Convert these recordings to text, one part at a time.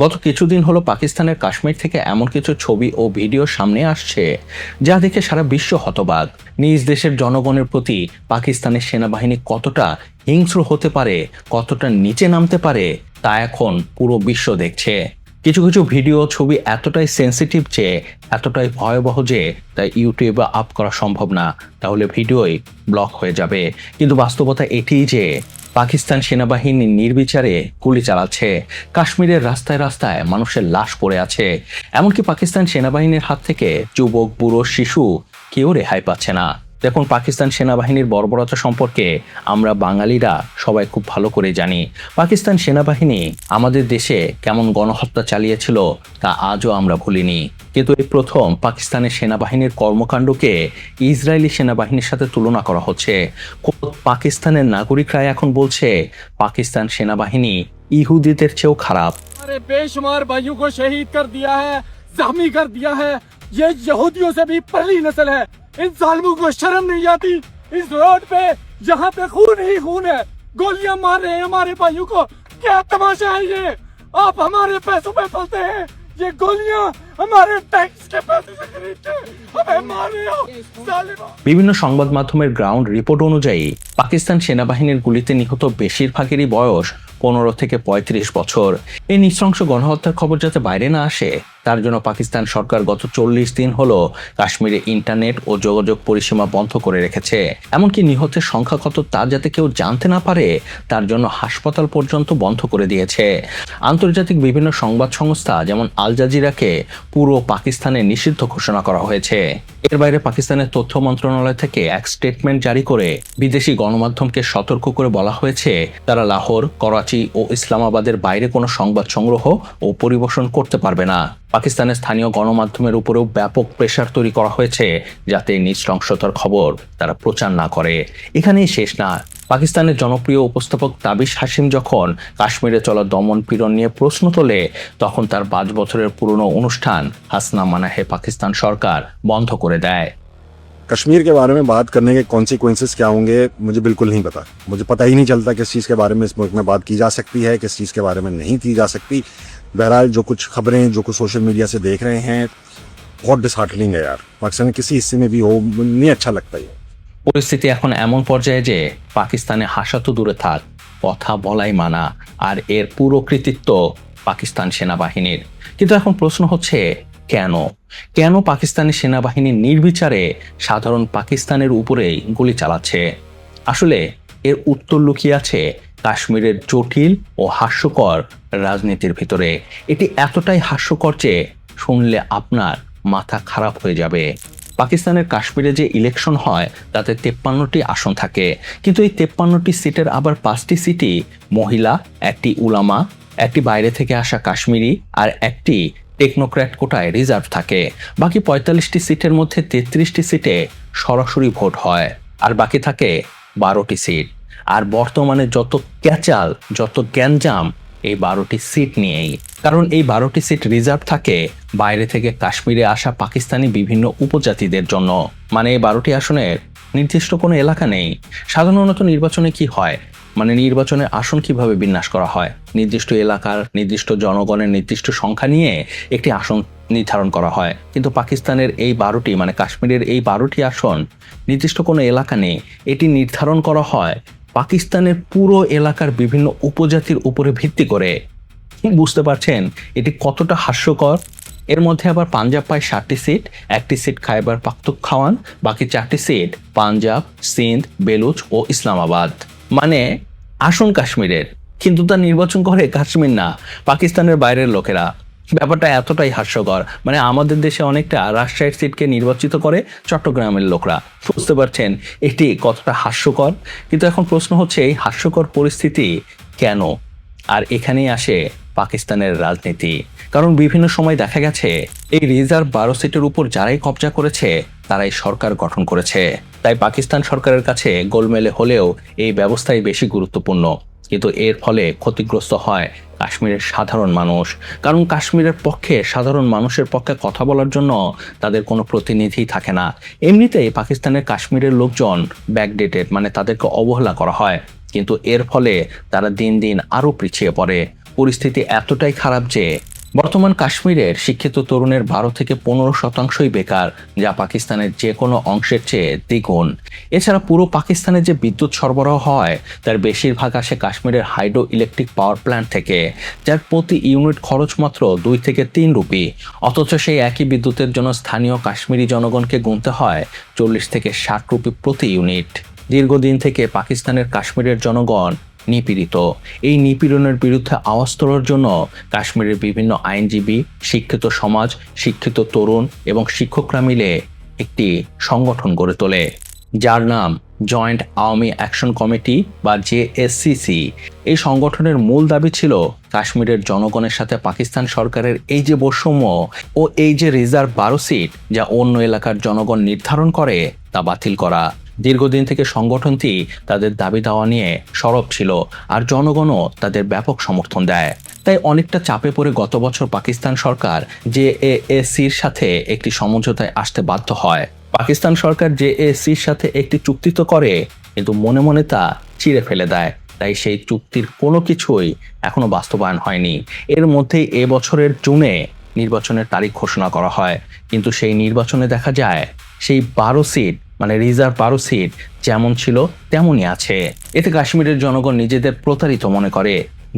গত কিছুদিন হলো পাকিস্তানের কাশ্মীর থেকে এমন কিছু ছবি ও ভিডিও সামনে আসছে যা দেখে সারা বিশ্ব হতবাক। নিজ দেশের জনগণের প্রতি পাকিস্তানের সেনাবাহিনী কতটা হিংস্র হতে পারে, কতটা নিচে নামতে পারে, তা এখন পুরো বিশ্ব দেখছে। কিছু কিছু ভিডিও ছবি এতটাই সেন্সিটিভ যে, এতটাই ভয়াবহ যে তা ইউটিউবে আপ করা সম্ভব না, তাহলে ভিডিওই ব্লক হয়ে যাবে। কিন্তু বাস্তবতা এটিই যে পাকিস্তান সেনাবাহিনী নির্বিচারে গুলি চালাচ্ছে। কাশ্মীরের রাস্তায় রাস্তায় মানুষের লাশ পড়ে আছে। এমনকি পাকিস্তান সেনাবাহিনীর হাত থেকে যুবক, বুড়ো, শিশু কেউ রেহাই পাচ্ছে না। দেখুন, পাকিস্তান সেনাবাহিনীর বর্বরতা সম্পর্কে আমরা বাঙালিরা সবাই খুব ভালো করে জানি। পাকিস্তান সেনাবাহিনী আমাদের দেশে কেমন গণহত্যা চালিয়েছিল তা আজও আমরা ভুলিনি। কিন্তু এই প্রথম পাকিস্তানের সেনাবাহিনীর কর্মকাণ্ডকে ইসরায়েলি সেনাবাহিনীর সাথে তুলনা করা হচ্ছে। পাকিস্তানের নাগরিকরা এখন বলছে পাকিস্তান সেনাবাহিনী ইহুদিদের চেয়েও খারাপ। बेशुमार भाइयों को शहीद कर दिया है, जख्मी कर दिया है। ये यहूदियों से भी पहली नस्ल है। इन जालिमों को शर्म नहीं आती। इस रोड पे जहाँ पे खून ही खून है, गोलियां मार रहे हैं हमारे भाइयों को। क्या तमाशा है ये? आप हमारे पैसों पे पलते हैं। ये गोलियां हमारे टैक्स के पैसे से खरीदते हैं, हमें मार रहे हो जालिमों। বিভিন্ন সংবাদ মাধ্যমের গ্রাউন্ড রিপোর্ট অনুযায়ী পাকিস্তান সেনাবাহিনীর গুলিতে নিহত বেশিরভাগেরই বয়স 15 থেকে 35 বছর। এই নৃশংস গণহত্যার খবর যাতে বাইরে না আসে তার জন্য পাকিস্তান সরকার গত 40 দিন হলো কাশ্মীরে ইন্টারনেট ও যোগাযোগ পরিসীমা বন্ধ করে রেখেছে। এমনকি নিহতের সংখ্যা কত তা যাতে কেউ জানতে না পারে তার জন্য হাসপাতাল পর্যন্ত বন্ধ করে দিয়েছে। আন্তর্জাতিক বিভিন্ন সংবাদ সংস্থা যেমন আল জাজিরাকে পুরো পাকিস্তানে নিষিদ্ধ ঘোষণা করা হয়েছে। এর বাইরে পাকিস্তানের তথ্য মন্ত্রণালয় থেকে এক স্টেটমেন্ট জারি করে বিদেশি গণমাধ্যমকে সতর্ক করে বলা হয়েছে তারা লাহোর, করাচি ও ইসলামাবাদের বাইরে কোনো সংবাদ সংগ্রহ ও পরিবেশন করতে পারবে না। পাকিস্তানের স্থানীয় গণমাধ্যমের উপরেও ব্যাপক প্রেসার তৈরি করা হয়েছে যাতে নৃশংসতার খবর তারা প্রচার না করে। এখানেই শেষ না। পাকিস্তানের জনপ্রিয় উপস্থাপক তাবিশ হাশিম যখন কাশ্মীরে চলা দমন পীড়ন নিয়ে প্রশ্ন তোলে তখন তার 5 বছরের পুরনো অনুষ্ঠান হাসনা মানাহে পাকিস্তান সরকার বন্ধ করে দেয়। कश्मीर के बारे में बात करने के कॉन्सिक्वेंसेस क्या होंगे मुझे बिल्कुल नहीं पता। मुझे पता ही नहीं चलता किस चीज़ के बारे में इस मुल्क में बात की जा सकती है, किस चीज़ के बारे में नहीं की जा सकती। बहरहाल जो कुछ खबरें जो कुछ सोशल मीडिया से देख रहे हैं बहुत डिसहार्टनिंग है यार। पाकिस्तान के किसी हिस्से में भी हो नहीं अच्छा लगता है। পরিস্থিতি এখন এমন পর্যায়ে যে পাকিস্তানে হাসা তো দূরে থাক, কথা বলাই মানা, আর এর পুরো কৃতিত্ব পাকিস্তান সেনাবাহিনীর। কিন্তু এখন প্রশ্ন হচ্ছে কেন পাকিস্তানি সেনাবাহিনী নির্বিচারে সাধারণ পাকিস্তানের উপরেই গুলি চালাচ্ছে? আসলে এর উত্তর লুকিয়ে আছে কাশ্মীরের জটিল ও হাস্যকর রাজনীতির ভিতরে। এটি এতটাই হাস্যকর যে শুনলে আপনার মাথা খারাপ হয়ে যাবে। পাকিস্তানের কাশ্মীরে যে ইলেকশন হয় তাতে 53টি আসন থাকে, কিন্তু এই 53টি সিটের আবার 5টি সিটই মহিলা, একটি উলামা, একটি বাইরে থেকে আসা কাশ্মীরি আর একটি টেকনোক্র্যাট কোটায় রিজার্ভ থাকে। বাকি 45টি সিটের মধ্যে 33টি সিটে সরাসরি ভোট হয় আর বাকি থাকে 12টি সিট। আর বর্তমানে যত ক্যাচাল, যত গ্যাঞ্জাম এই 12টি সিট নিয়েই। কারণ এই 12টি সিট রিজার্ভ থাকে বাইরে থেকে কাশ্মীরে আসা পাকিস্তানি বিভিন্ন উপজাতিদের জন্য। মানে এই 12টি আসনের নির্দিষ্ট কোনো এলাকা নেই। সাধারণত নির্বাচনে কি হয়, মানে নির্বাচনের আসন কিভাবে বিন্যাস করা হয়, নির্দিষ্ট এলাকার নির্দিষ্ট জনগণের নির্দিষ্ট সংখ্যা নিয়ে একটি আসন নির্ধারণ করা হয়। কিন্তু পাকিস্তানের এই 12টি, মানে কাশ্মীরের এই 12টি আসন নির্দিষ্ট কোনো এলাকা নেই। এটি নির্ধারণ করা হয় পাকিস্তানের পুরো এলাকার বিভিন্ন উপজাতির উপরে ভিত্তি করে। বুঝতে পারছেন এটি কতটা হাস্যকর? এর মধ্যে আবার পাঞ্জাব পায় 7টি সিট, একটি সিট খাইবার পাখতুনখাওয়া, বাকি 4টি সিট পাঞ্জাব, সিন্ধ, বেলুচ ও ইসলামাবাদ। মানে আসন কাশ্মীরের, কিন্তু তা নির্বাচন করে কাশ্মীর না, পাকিস্তানের বাইরের লোকেরা। ব্যাপারটা এতটাই হাস্যকর, মানে আমাদের দেশে অনেকটা রাজশাহীর সিটকে নির্বাচিত করে চট্টগ্রামের লোকরা। বুঝতে পারছেন এটি কতটা হাস্যকর? কিন্তু এখন প্রশ্ন হচ্ছে এই হাস্যকর পরিস্থিতি কেন? আর এখানেই আসে পাকিস্তানের রাজনীতি। কারণ বিভিন্ন সময় দেখা গেছে এই রিজার্ভ 12 সিটের উপর যারাই কবজা করেছে তারাই সরকার গঠন করেছে। তাই পাকিস্তান সরকারের কাছে গোলমেলে হলেও এই ব্যবস্থাই বেশি গুরুত্বপূর্ণ। কিন্তু এর ফলে ক্ষতিগ্রস্ত হয় কাশ্মীরের সাধারণ মানুষ। কারণ কাশ্মীরের পক্ষে, সাধারণ মানুষের পক্ষে কথা বলার জন্য তাদের কোনো প্রতিনিধি থাকে না। এমনিতেই পাকিস্তানের কাশ্মীরের লোকজন ব্যাকডেটেড, মানে তাদেরকে অবহেলা করা হয়। কিন্তু এর ফলে তারা দিন দিন আরও পিছিয়ে পড়ে। পরিস্থিতি এতটাই খারাপ যে বর্তমান কাশ্মীরের শিক্ষিত তরুণের 12 থেকে 15% বেকার, যা পাকিস্তানের যে কোনো অংশের চেয়ে দ্বিগুণ। এছাড়া পুরো পাকিস্তানে যে বিদ্যুৎ সরবরাহ হয় তার বেশিরভাগ আসে কাশ্মীরের হাইড্রো ইলেকট্রিক পাওয়ার প্ল্যান্ট থেকে, যার প্রতি ইউনিট খরচ মাত্র 2 থেকে 3 রুপি। অথচ সেই একই বিদ্যুতের জন্য স্থানীয় কাশ্মীরি জনগণকে গুনতে হয় 40 থেকে 60 রুপি প্রতি ইউনিট। দীর্ঘদিন থেকে পাকিস্তানের কাশ্মীরের জনগণ নিপীড়িত। এই নিপীড়নের বিরুদ্ধে আওয়াজ তোলার জন্য কাশ্মীরের বিভিন্ন আইনজীবী, শিক্ষিত সমাজ, শিক্ষিত তরুণ এবং শিক্ষকরা মিলে একটি সংগঠন গড়ে তোলে, যার নাম জয়েন্ট আওয়ামী অ্যাকশন কমিটি বা JACC। এই সংগঠনের মূল দাবি ছিল কাশ্মীরের জনগণের সাথে পাকিস্তান সরকারের এই যে বৈষম্য ও এই যে রিজার্ভ 12 সিট যা অন্য এলাকার জনগণ নির্ধারণ করে তা বাতিল করা। দীর্ঘদিন থেকে সংগঠনটি তাদের দাবি দাওয়া নিয়ে সরব ছিল, আর জনগণও তাদের ব্যাপক সমর্থন দেয়। তাই অনেকটা চাপে পড়ে গত বছর পাকিস্তান সরকার JACCর সাথে একটি সমঝোতায় আসতে বাধ্য হয়। পাকিস্তান সরকার JACCর সাথে একটি চুক্তি তো করে, কিন্তু মনে মনে তা চিড়ে ফেলে দেয়। তাই সেই চুক্তির কোনো কিছুই এখনো বাস্তবায়ন হয়নি। এর মধ্যেই এবছরের জুনে নির্বাচনের তারিখ ঘোষণা করা হয়, কিন্তু সেই নির্বাচনে দেখা যায় সেই 12 সিট মানে রিজার্ভ 12 সিট যেমন ছিল তেমনই আছে। এতে কাশ্মীরের জনগণ নিজেদের প্রতারিত মনে করে।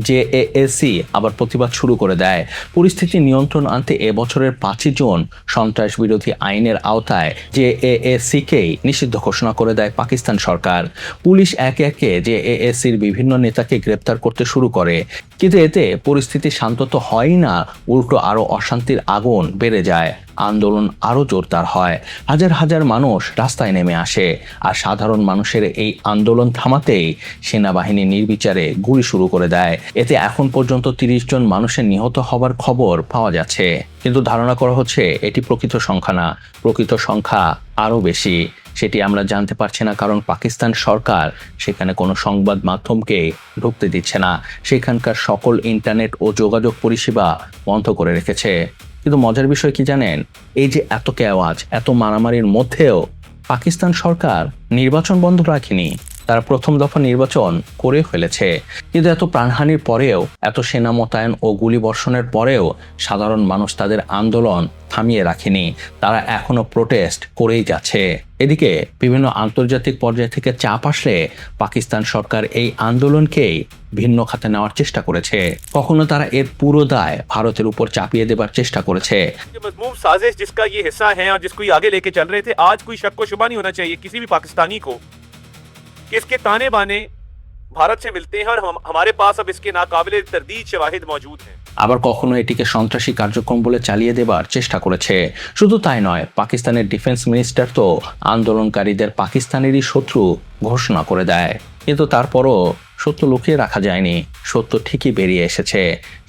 JACC আবার প্রতিবাদ শুরু করে দেয়। পরিস্থিতি নিয়ন্ত্রণ আনতে এবছরের 5 জুন সন্ত্রাস বিরোধী আইনের আওতায় JACCকেই নিষিদ্ধ ঘোষণা করে দেয় পাকিস্তান সরকার। পুলিশ একে একে JACCর বিভিন্ন নেতাকে গ্রেপ্তার করতে শুরু করে, কিন্তু এতে পরিস্থিতি শান্ত তো হয়ই না, উল্টো আরও অশান্তির আগুন বেড়ে যায়। আন্দোলন আরও জোরদার হয়, হাজার হাজার মানুষ রাস্তায় নেমে আসে, আর সাধারণ মানুষের এই আন্দোলন থামাতেই সেনাবাহিনী নির্বিচারে গুলি শুরু করে দেয়। এতে এখন পর্যন্ত 30 জন মানুষের নিহত হবার খবর পাওয়া যাচ্ছে, কিন্তু ধারণা করা হচ্ছে এটি প্রকৃত সংখ্যা না, প্রকৃত সংখ্যা আরও বেশি। সেটি আমরা জানতে পারছি না, কারণ পাকিস্তান সরকার সেখানে কোনো সংবাদ মাধ্যমকে ঢুকতে দিচ্ছে না, সেখানকার সকল ইন্টারনেট ও যোগাযোগ পরিষেবা বন্ধ করে রেখেছে। কিন্তু মজার বিষয় কি জানেন, এই যে এত কেওয়াজ, এত মারামারির মধ্যেও পাকিস্তান সরকার নির্বাচন বন্ধ রাখেনি, তারা প্রথম দফা নির্বাচন করে ফেলেছে। কিন্তু এত প্রাণহানির পরেও, এত সেনা মোতায়েন ও গুলি বর্ষণের পরেও সাধারণ মানুষ তাদের আন্দোলন থামিয়ে রাখেনি, তারা এখনো প্রোটেস্ট করেই যাচ্ছে। এদিকে বিভিন্ন আন্তর্জাতিক পর্যায় থেকে চাপ আসলে পাকিস্তান সরকার এই আন্দোলনকেই ভিন্ন খাতে নেওয়ার চেষ্টা করেছে। কখনো তারা এর পুরো দায় ভারতের উপর চাপিয়ে দেবার চেষ্টা করেছে। मजमूम साजिश जिसका ये हिस्सा है और जिसको ये आगे लेके चल रहे थे, आज कोई शक व शुबा नहीं होना चाहिए किसी भी पाकिस्तानी को कि इसके ताने बाने भारत से मिलते हैं और हमारे पास अब इसके नाकाबिले तरदीद शवाहिद मौजूद हैं। আবার কখনো এটিকে সন্ত্রাসী কার্যক্রম বলে চালিয়ে দেবার চেষ্টা করেছে। শুধু তাই নয়, পাকিস্তানের ডিফেন্স মিনিস্টার তো আন্দোলনকারীদের পাকিস্তানেরই শত্রু ঘোষণা করে দেয়। কিন্তু তারপরও সত্য লুকিয়ে রাখা যায়নি, সত্য ঠিকই বেরিয়ে এসেছে।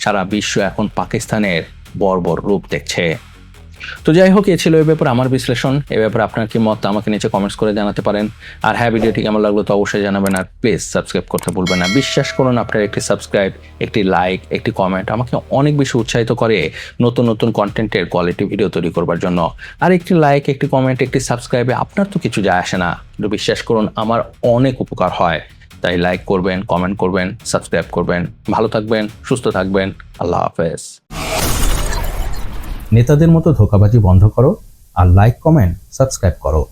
সারা বিশ্ব এখন পাকিস্তানের বর্বর রূপ দেখছে। তো যাই হোক, এ ছিল এ ব্যাপারে আমার বিশ্লেষণ। এ ব্যাপারে আপনার কি মত আমাকে নিচে কমেন্টস করে জানাতে পারেন। আর হ্যাঁ, ভিডিওটি কেমন লাগলো তো অবশ্যই জানাবেন, আর প্লিজ সাবস্ক্রাইব করতে ভুলবেন না। বিশ্বাস করুন, আপনার একটি সাবস্ক্রাইব, একটি লাইক, একটি কমেন্ট আমাকে অনেক বেশি উৎসাহিত করে নতুন নতুন কন্টেন্টের কোয়ালিটি ভিডিও তৈরি করবার জন্য। আর একটি লাইক, একটি কমেন্ট, একটি সাবস্ক্রাইবে আপনার তো কিছু যায় আসে না, কিন্তু বিশ্বাস করুন আমার অনেক উপকার হয়। তাই লাইক করবেন, কমেন্ট করবেন, সাবস্ক্রাইব করবেন। ভালো থাকবেন, সুস্থ থাকবেন। আল্লাহ হাফেজ। নেতাদের মতো ধোঁকাবাজি বন্ধ করো, আর লাইক, কমেন্ট, সাবস্ক্রাইব করো।